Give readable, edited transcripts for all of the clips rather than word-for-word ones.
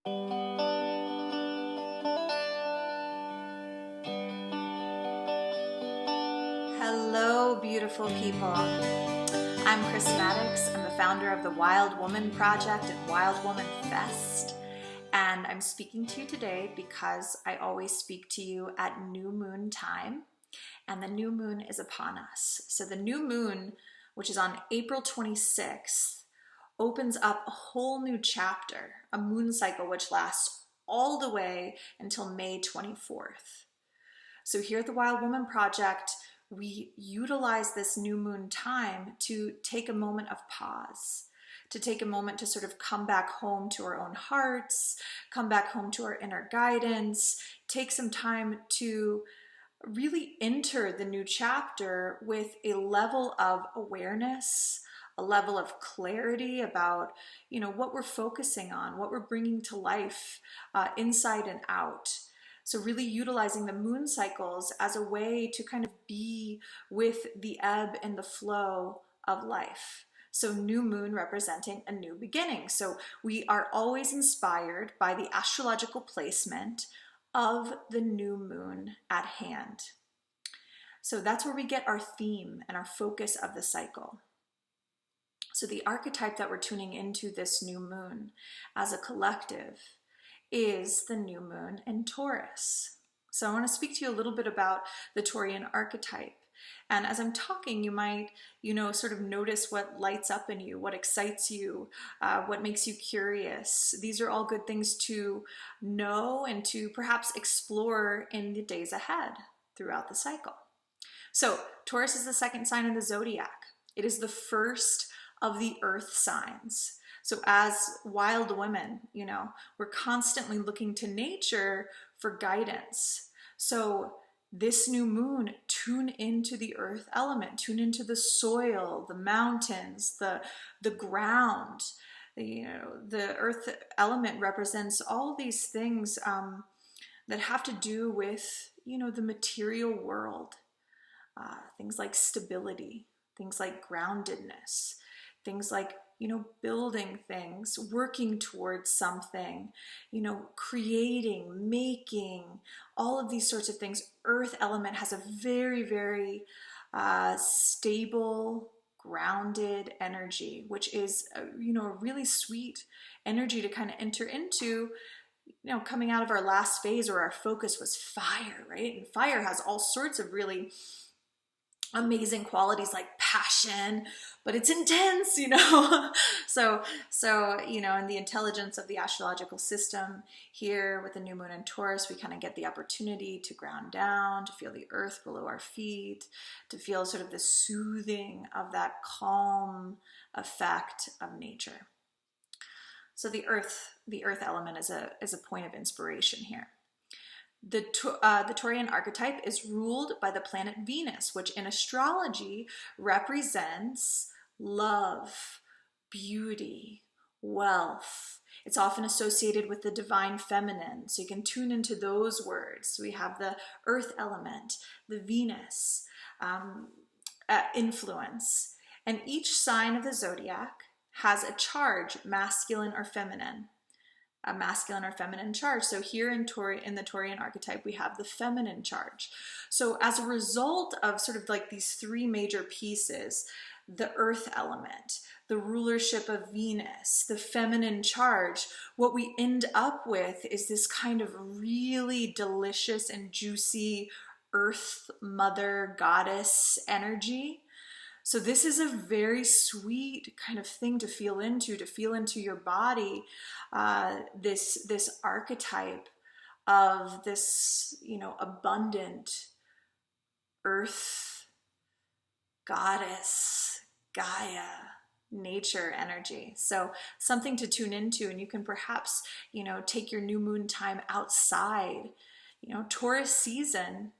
Hello, beautiful people. I'm Chris Maddox. I'm the founder of the Wild Woman Project and Wild Woman Fest. And I'm speaking to you today because I always speak to you at new moon time. And the new moon is upon us. So the new moon, which is on April 26th, opens up a whole new chapter, a moon cycle which lasts all the way until May 24th. So here at the Wild Woman Project, we utilize this new moon time to take a moment of pause, to take a moment to sort of come back home to our own hearts, come back home to our inner guidance, take some time to really enter the new chapter with a level of awareness, a level of clarity about, what we're focusing on, what we're bringing to life, inside and out. So really utilizing the moon cycles as a way to kind of be with the ebb and the flow of life. So new moon representing a new beginning. So we are always inspired by the astrological placement of the new moon at hand. So that's where we get our theme and our focus of the cycle. So the archetype that we're tuning into this new moon as a collective is the new moon in Taurus. So I want to speak to you a little bit about the Taurian archetype. And as I'm talking, you might, sort of notice what lights up in you, what excites you, what makes you curious. These are all good things to know and to perhaps explore in the days ahead throughout the cycle. So Taurus is the second sign in the zodiac. It is the first of the earth signs. So as wild women, we're constantly looking to nature for guidance. So this new moon, tune into the earth element, tune into the soil, the mountains, the ground. The earth element represents all these things that have to do with, the material world. Things like stability, things like groundedness, things like building things, working towards something, creating, making, all of these sorts of things. Earth element has a very, very stable, grounded energy, which is, a really sweet energy to kind of enter into, coming out of our last phase where our focus was fire, right? And fire has all sorts of really amazing qualities like passion, but it's intense, so in the intelligence of the astrological system here with the new moon in Taurus, we kind of get the opportunity to ground down, to feel the earth below our feet, to feel sort of the soothing of that calm effect of nature. So the earth element is a point of inspiration here. The Taurian archetype is ruled by the planet Venus, which in astrology represents love, beauty, wealth. It's often associated with the divine feminine, so you can tune into those words. So we have the earth element, the Venus influence, and each sign of the zodiac has a charge, masculine or feminine. A masculine or feminine charge. So here in the Taurian archetype, we have the feminine charge. So as a result of sort of like these three major pieces, the earth element, the rulership of Venus, the feminine charge, what we end up with is this kind of really delicious and juicy earth mother goddess energy. So this is a very sweet kind of thing to feel into your body, this archetype of this, abundant earth goddess, Gaia, nature energy. So something to tune into, and you can perhaps, take your new moon time outside, Taurus season.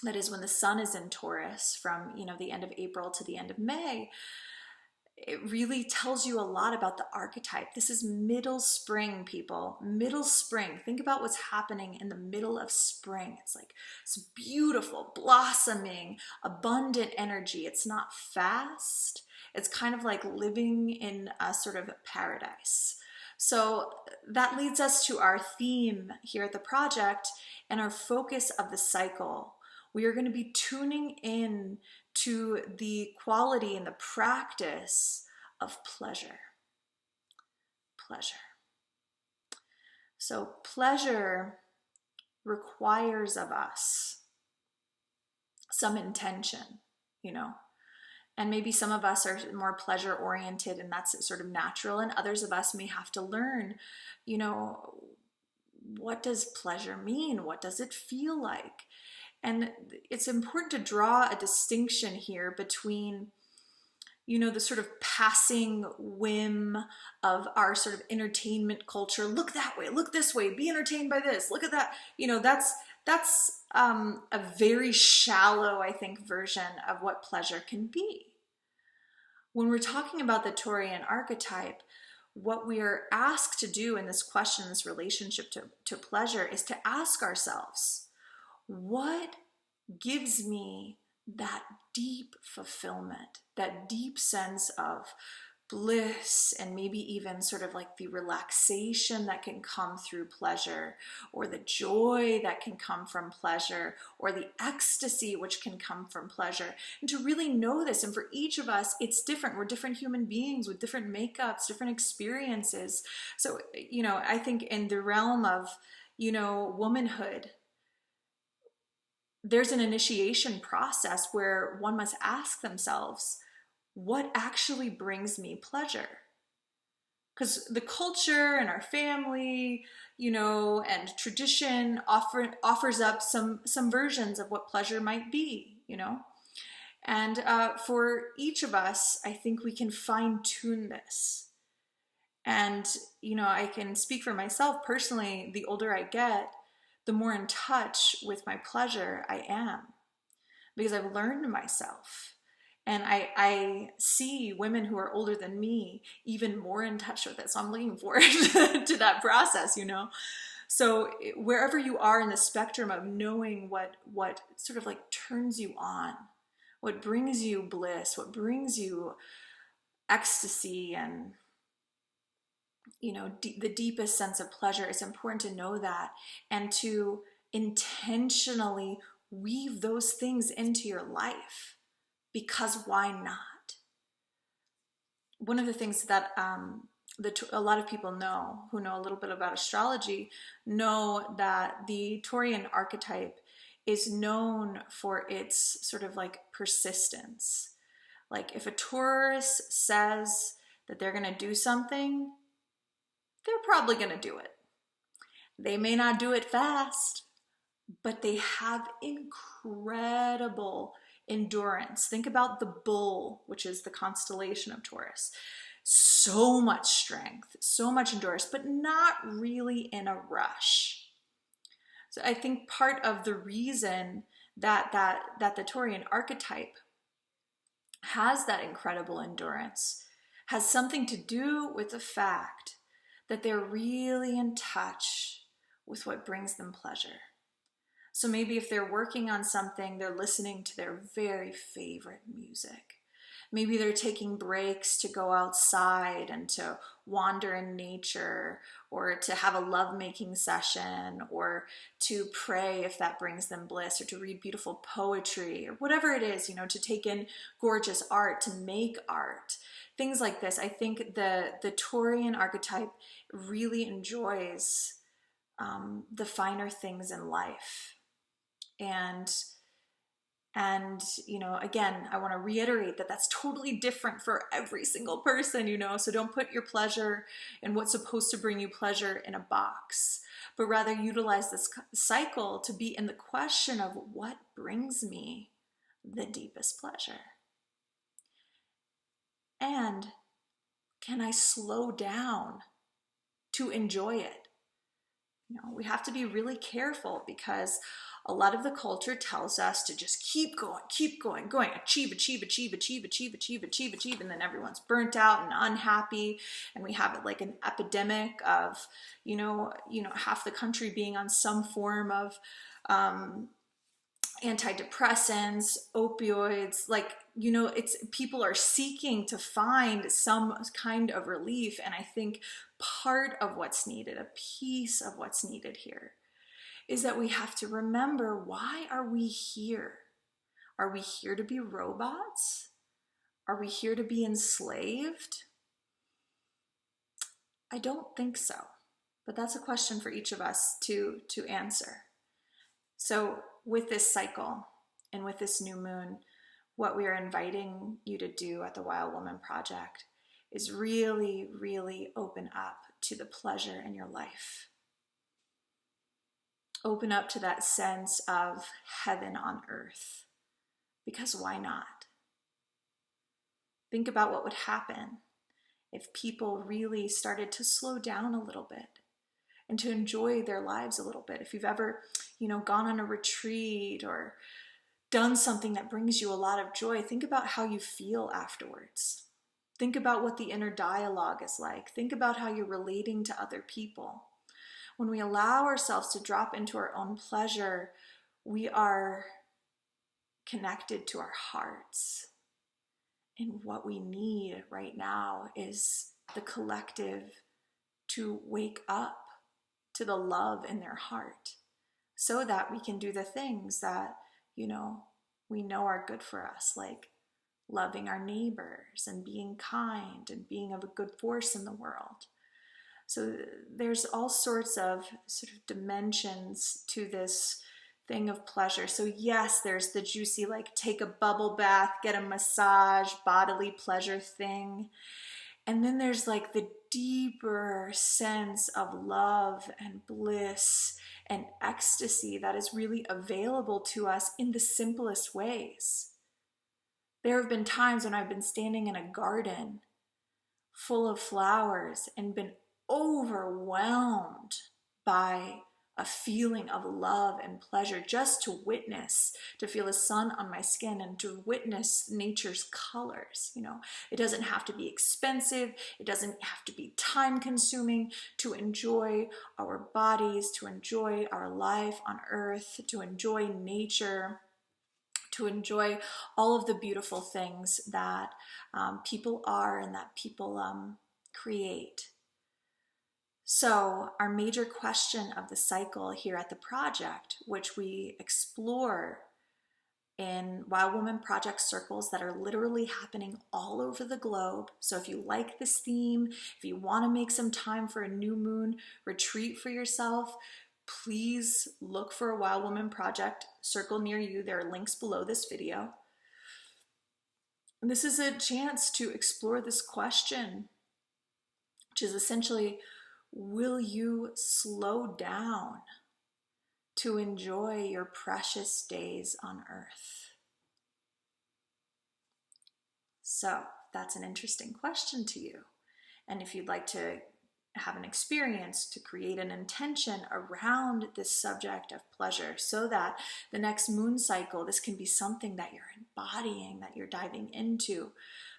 That is when the sun is in Taurus from, the end of April to the end of May. It really tells you a lot about the archetype. This is middle spring, people. Middle spring. Think about what's happening in the middle of spring. It's like it's beautiful, blossoming, abundant energy. It's not fast. It's kind of like living in a sort of paradise. So that leads us to our theme here at the project and our focus of the cycle. We are going to be tuning in to the quality and the practice of pleasure. Pleasure. So pleasure requires of us some intention, you know, and maybe some of us are more pleasure oriented and that's sort of natural, and others of us may have to learn, you know, what does pleasure mean? What does it feel like? And it's important to draw a distinction here between, you know, the sort of passing whim of our sort of entertainment culture. Look that way, look this way, be entertained by this, look at that. You know, that's a very shallow, I think, version of what pleasure can be. When we're talking about the Taurian archetype, what we are asked to do in this question, this relationship to pleasure, is to ask ourselves, what gives me that deep fulfillment, that deep sense of bliss, and maybe even sort of like the relaxation that can come through pleasure, or the joy that can come from pleasure, or the ecstasy which can come from pleasure. And to really know this, and for each of us, it's different. We're different human beings with different makeups, different experiences. So, you know, I think in the realm of, you know, womanhood, there's an initiation process where one must ask themselves, what actually brings me pleasure? Because the culture and our family, you know, and tradition offers up some versions of what pleasure might be, you know. And for each of us, I think we can fine tune this. And, you know, I can speak for myself personally, the older I get, the more in touch with my pleasure I am, because I've learned myself. And I see women who are older than me even more in touch with it. So I'm looking forward to that process, you know. So wherever you are in the spectrum of knowing what sort of like turns you on, what brings you bliss, what brings you ecstasy, and, you know, the deepest sense of pleasure, it's important to know that and to intentionally weave those things into your life. Because why not? One of the things that a lot of people know, who know a little bit about astrology, know that the Taurian archetype is known for its sort of like persistence. Like if a Taurus says that they're going to do something, they're probably going to do it. They may not do it fast, but they have incredible endurance. Think about the bull, which is the constellation of Taurus. So much strength, so much endurance, but not really in a rush. So I think part of the reason that the Taurian archetype has that incredible endurance has something to do with the fact that they're really in touch with what brings them pleasure. So maybe if they're working on something, they're listening to their very favorite music. Maybe they're taking breaks to go outside and to wander in nature, or to have a lovemaking session, or to pray if that brings them bliss, or to read beautiful poetry, or whatever it is, you know, to take in gorgeous art, to make art, things like this. I think the Taurian archetype really enjoys the finer things in life. And you know, again, I want to reiterate that that's totally different for every single person, you know, so don't put your pleasure and what's supposed to bring you pleasure in a box, but rather utilize this cycle to be in the question of what brings me the deepest pleasure. And can I slow down to enjoy it? You know, we have to be really careful, because a lot of the culture tells us to just keep going, achieve, and then everyone's burnt out and unhappy, and we have it like an epidemic of, you know, half the country being on some form of antidepressants, opioids, like, you know, it's people are seeking to find some kind of relief. And I think part of what's needed, a piece of what's needed here, is that we have to remember, why are we here? Are we here to be robots? Are we here to be enslaved? I don't think so, but that's a question for each of us to answer. So with this cycle and with this new moon, what we are inviting you to do at the Wild Woman Project is really, really open up to the pleasure in your life. Open up to that sense of heaven on earth, because why not? Think about what would happen if people really started to slow down a little bit and to enjoy their lives a little bit. If you've ever, gone on a retreat or done something that brings you a lot of joy, think about how you feel afterwards. Think about what the inner dialogue is like. Think about how you're relating to other people. When we allow ourselves to drop into our own pleasure, we are connected to our hearts. And what we need right now is the collective to wake up to the love in their heart, so that we can do the things that, we know are good for us, like loving our neighbors and being kind and being of a good force in the world. So there's all sorts of sort of dimensions to this thing of pleasure. So yes, there's the juicy, like take a bubble bath, get a massage, bodily pleasure thing. And then there's like the deeper sense of love and bliss and ecstasy that is really available to us in the simplest ways. There have been times when I've been standing in a garden full of flowers and been overwhelmed by a feeling of love and pleasure, just to witness, to feel the sun on my skin and to witness nature's colors. It doesn't have to be expensive. It doesn't have to be time consuming to enjoy our bodies, to enjoy our life on earth, to enjoy nature, to enjoy all of the beautiful things that people are and that people create. So our major question of the cycle here at the project, which we explore in Wild Woman Project circles that are literally happening all over the globe. So if you like this theme, if you want to make some time for a new moon retreat for yourself, please look for a Wild Woman Project circle near you. There are links below this video. And this is a chance to explore this question, which is essentially, will you slow down to enjoy your precious days on earth? So that's an interesting question to you. And if you'd like to have an experience, to create an intention around this subject of pleasure, so that the next moon cycle, this can be something that you're embodying, that you're diving into,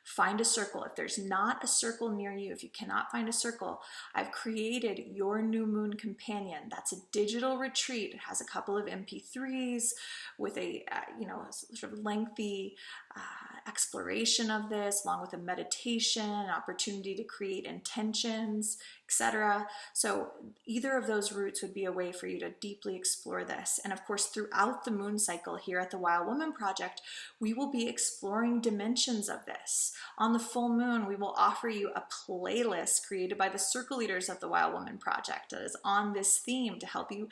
find a circle. If there's not a circle near you, if you cannot find a circle, I've created Your New Moon Companion. That's a digital retreat. It has a couple of MP3s with a sort of lengthy exploration of this, along with a meditation, an opportunity to create intentions, etc. So either of those routes would be a way for you to deeply explore this. And of course, throughout the moon cycle here at the Wild Woman Project, we will be exploring dimensions of this. On the full moon, we will offer you a playlist created by the circle leaders of the Wild Woman Project that is on this theme to help you,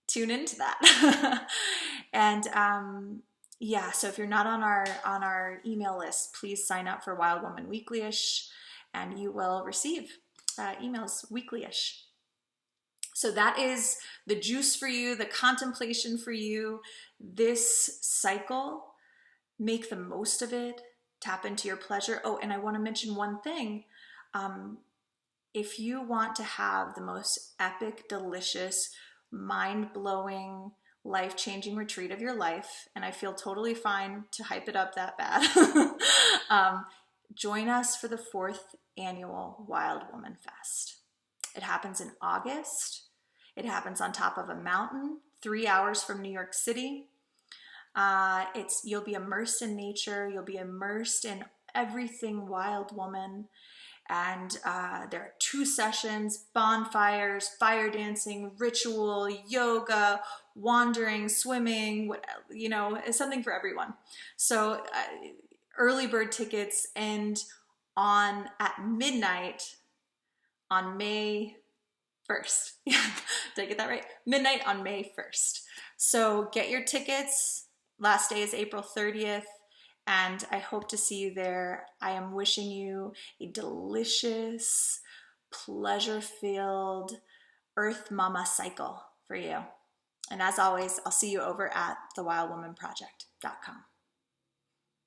tune into that. And so if you're not on our email list, please sign up for Wild Woman Weekly-ish, and you will receive emails weekly-ish. So that is the juice for you, the contemplation for you this cycle. Make the most of it. Tap into your pleasure. Oh, and I want to mention one thing. If you want to have the most epic, delicious, mind-blowing, life-changing retreat of your life, and I feel totally fine to hype it up that bad, join us for the 4th annual Wild Woman Fest. It happens in August. It happens on top of a mountain, 3 hours from New York City. You'll be immersed in nature. You'll be immersed in everything Wild Woman. And there are 2 sessions: bonfires, fire dancing, ritual, yoga, wandering, swimming, it's something for everyone. So early bird tickets end at midnight on May 1st. Yeah, did I get that right? Midnight on May 1st. So get your tickets. Last day is April 30th, and I hope to see you there. I am wishing you a delicious, pleasure-filled Earth Mama cycle for you. And as always, I'll see you over at thewildwomanproject.com.